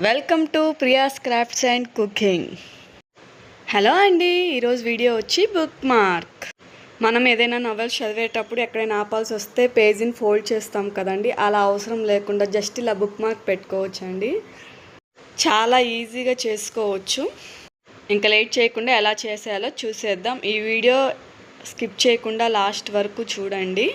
Welcome to Priya's crafts and cooking. Hello అండి, ఈరోజు video వచ్చి బుక్ మార్క్. మనం ఏదైనా నవెల్స్ చదివేటప్పుడు ఎక్కడైనా ఆపాల్సి వస్తే పేజీని ఫోల్డ్ చేస్తాం కదండి, అలా అవసరం లేకుండా జస్ట్ ఇలా బుక్ మార్క్ పెట్టుకోవచ్చు అండి. చాలా ఈజీగా చేసుకోవచ్చు. ఇంకా లేట్ చేయకుండా ఎలా చేసేయాలో చూసేద్దాం. ఈ వీడియో స్కిప్ చేయకుండా లాస్ట్ వరకు చూడండి.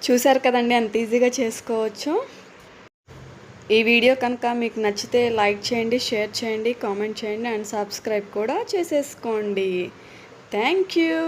చూసారు కదండి ఎంత ఈజీగా చేసుకోవచ్చు. ఈ వీడియో కనుక మీకు నచ్చితే లైక్ చేయండి, షేర్ చేయండి, కామెంట్ చేయండి అండ్ సబ్స్క్రైబ్ కూడా చేసేసుకోండి. Thank you.